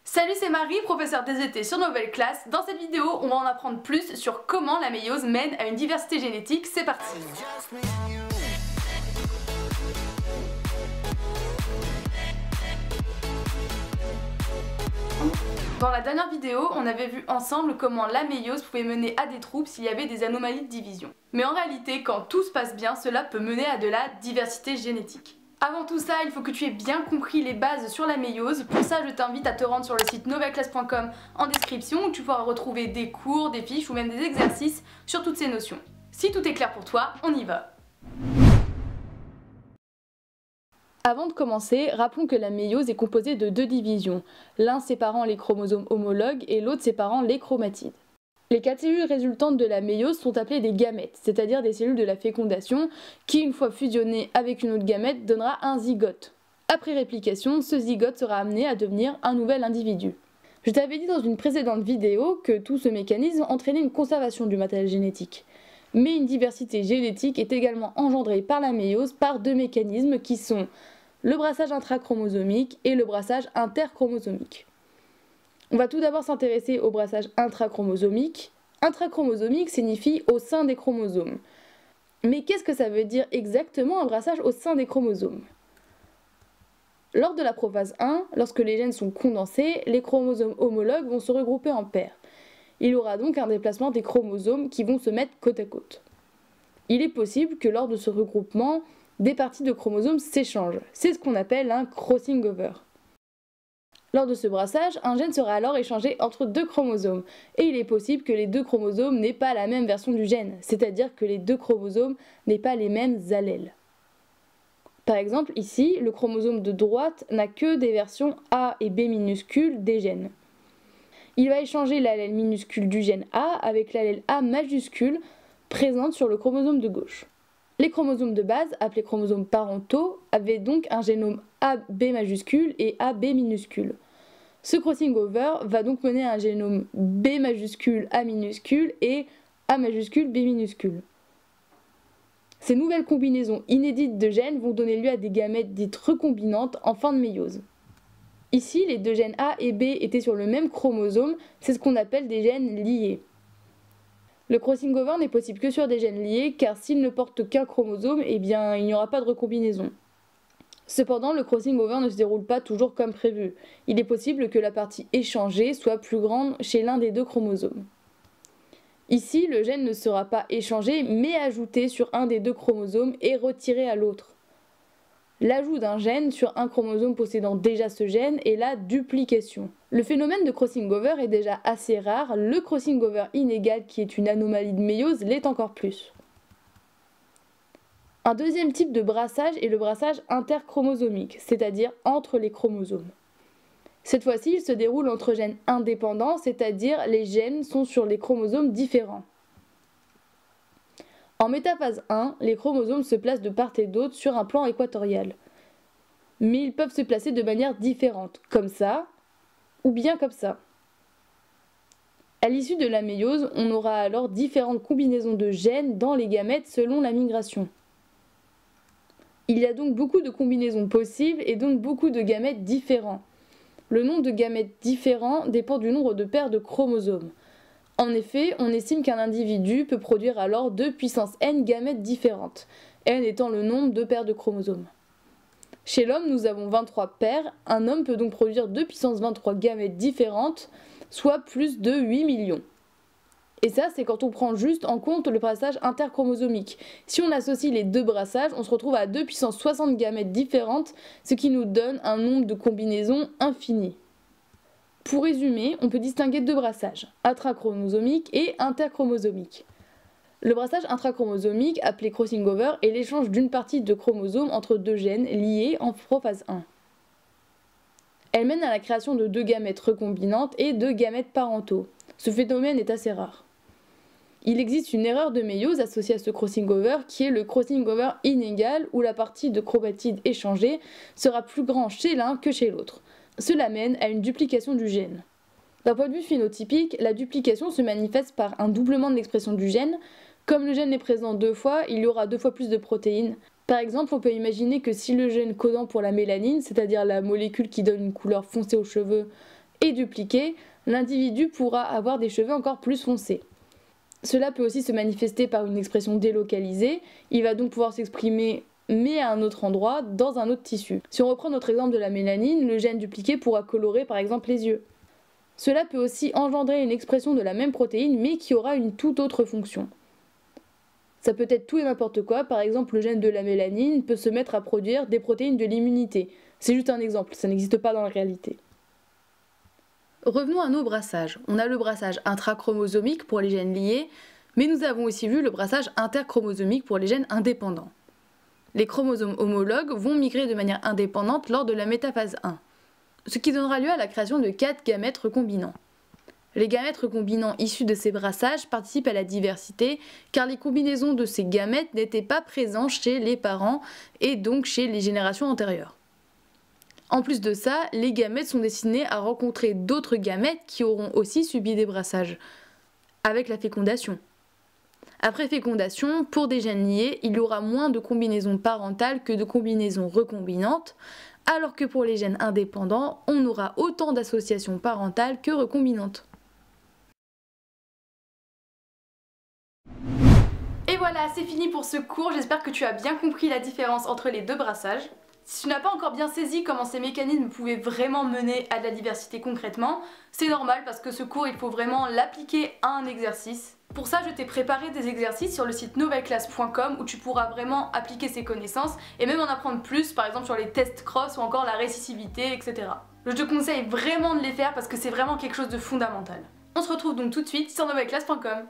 Salut, c'est Marie, professeure DZT sur Nouvelle Classe. Dans cette vidéo, on va en apprendre plus sur comment la méiose mène à une diversité génétique. C'est parti! Dans la dernière vidéo, on avait vu ensemble comment la méiose pouvait mener à des troubles s'il y avait des anomalies de division. Mais en réalité, quand tout se passe bien, cela peut mener à de la diversité génétique. Avant tout ça, il faut que tu aies bien compris les bases sur la méiose. Pour ça, je t'invite à te rendre sur le site novelleclasse.com en description où tu pourras retrouver des cours, des fiches ou même des exercices sur toutes ces notions. Si tout est clair pour toi, on y va! Avant de commencer, rappelons que la méiose est composée de deux divisions, l'un séparant les chromosomes homologues et l'autre séparant les chromatides. Les 4 cellules résultantes de la méiose sont appelées des gamètes, c'est-à-dire des cellules de la fécondation qui, une fois fusionnées avec une autre gamète, donnera un zygote. Après réplication, ce zygote sera amené à devenir un nouvel individu. Je t'avais dit dans une précédente vidéo que tout ce mécanisme entraînait une conservation du matériel génétique. Mais une diversité génétique est également engendrée par la méiose par deux mécanismes qui sont le brassage intrachromosomique et le brassage interchromosomique. On va tout d'abord s'intéresser au brassage intrachromosomique. Intrachromosomique signifie au sein des chromosomes. Mais qu'est-ce que ça veut dire exactement un brassage au sein des chromosomes? Lors de la prophase 1, lorsque les gènes sont condensés, les chromosomes homologues vont se regrouper en paires. Il y aura donc un déplacement des chromosomes qui vont se mettre côte à côte. Il est possible que lors de ce regroupement, des parties de chromosomes s'échangent. C'est ce qu'on appelle un crossing over. Lors de ce brassage, un gène sera alors échangé entre deux chromosomes, et il est possible que les deux chromosomes n'aient pas la même version du gène, c'est-à-dire que les deux chromosomes n'aient pas les mêmes allèles. Par exemple, ici, le chromosome de droite n'a que des versions A et B minuscules des gènes. Il va échanger l'allèle minuscule du gène A avec l'allèle A majuscule présente sur le chromosome de gauche. Les chromosomes de base, appelés chromosomes parentaux, avaient donc un génome AB majuscule et AB minuscule. Ce crossing over va donc mener à un génome B majuscule A minuscule et A majuscule B minuscule. Ces nouvelles combinaisons inédites de gènes vont donner lieu à des gamètes dites recombinantes en fin de méiose. Ici, les deux gènes A et B étaient sur le même chromosome, c'est ce qu'on appelle des gènes liés. Le crossing over n'est possible que sur des gènes liés car s'ils ne portent qu'un chromosome, il n'y aura pas de recombinaison. Cependant, le crossing over ne se déroule pas toujours comme prévu. Il est possible que la partie échangée soit plus grande chez l'un des deux chromosomes. Ici, le gène ne sera pas échangé mais ajouté sur un des deux chromosomes et retiré à l'autre. L'ajout d'un gène sur un chromosome possédant déjà ce gène est la duplication. Le phénomène de crossing over est déjà assez rare, le crossing over inégal qui est une anomalie de méiose l'est encore plus. Un deuxième type de brassage est le brassage interchromosomique, c'est-à-dire entre les chromosomes. Cette fois-ci, il se déroule entre gènes indépendants, c'est-à-dire les gènes sont sur les chromosomes différents. En métaphase 1, les chromosomes se placent de part et d'autre sur un plan équatorial. Mais ils peuvent se placer de manière différente, comme ça, ou bien comme ça. À l'issue de la méiose, on aura alors différentes combinaisons de gènes dans les gamètes selon la migration. Il y a donc beaucoup de combinaisons possibles et donc beaucoup de gamètes différents. Le nombre de gamètes différents dépend du nombre de paires de chromosomes. En effet, on estime qu'un individu peut produire alors 2 puissance n gamètes différentes, n étant le nombre de paires de chromosomes. Chez l'homme, nous avons 23 paires, un homme peut donc produire 2 puissance 23 gamètes différentes, soit plus de 8 millions. Et ça, c'est quand on prend juste en compte le brassage interchromosomique. Si on associe les deux brassages, on se retrouve à 2 puissance 60 gamètes différentes, ce qui nous donne un nombre de combinaisons infini. Pour résumer, on peut distinguer deux brassages, intrachromosomique et interchromosomique. Le brassage intrachromosomique, appelé crossing over, est l'échange d'une partie de chromosome entre deux gènes liés en prophase 1. Elle mène à la création de deux gamètes recombinantes et de gamètes parentaux. Ce phénomène est assez rare. Il existe une erreur de méiose associée à ce crossing over qui est le crossing over inégal où la partie de chromatide échangée sera plus grande chez l'un que chez l'autre. Cela mène à une duplication du gène. D'un point de vue phénotypique, la duplication se manifeste par un doublement de l'expression du gène. Comme le gène est présent 2 fois, il y aura 2 fois plus de protéines. Par exemple, on peut imaginer que si le gène codant pour la mélanine, c'est-à-dire la molécule qui donne une couleur foncée aux cheveux, est dupliqué, l'individu pourra avoir des cheveux encore plus foncés. Cela peut aussi se manifester par une expression délocalisée, il va donc pouvoir s'exprimer mais à un autre endroit, dans un autre tissu. Si on reprend notre exemple de la mélanine, le gène dupliqué pourra colorer par exemple les yeux. Cela peut aussi engendrer une expression de la même protéine mais qui aura une toute autre fonction. Ça peut être tout et n'importe quoi, par exemple le gène de la mélanine peut se mettre à produire des protéines de l'immunité. C'est juste un exemple, ça n'existe pas dans la réalité. Revenons à nos brassages. On a le brassage intrachromosomique pour les gènes liés, mais nous avons aussi vu le brassage interchromosomique pour les gènes indépendants. Les chromosomes homologues vont migrer de manière indépendante lors de la métaphase 1, ce qui donnera lieu à la création de 4 gamètes recombinants. Les gamètes recombinants issus de ces brassages participent à la diversité car les combinaisons de ces gamètes n'étaient pas présentes chez les parents et donc chez les générations antérieures. En plus de ça, les gamètes sont destinés à rencontrer d'autres gamètes qui auront aussi subi des brassages, avec la fécondation. Après fécondation, pour des gènes liés, il y aura moins de combinaisons parentales que de combinaisons recombinantes, alors que pour les gènes indépendants, on aura autant d'associations parentales que recombinantes. Et voilà, c'est fini pour ce cours, j'espère que tu as bien compris la différence entre les deux brassages. Si tu n'as pas encore bien saisi comment ces mécanismes pouvaient vraiment mener à de la diversité concrètement, c'est normal parce que ce cours il faut vraiment l'appliquer à un exercice. Pour ça, je t'ai préparé des exercices sur le site novelleclass.com où tu pourras vraiment appliquer ces connaissances et même en apprendre plus, par exemple sur les tests cross ou encore la récessivité, etc. Je te conseille vraiment de les faire parce que c'est vraiment quelque chose de fondamental. On se retrouve donc tout de suite sur novelleclass.com.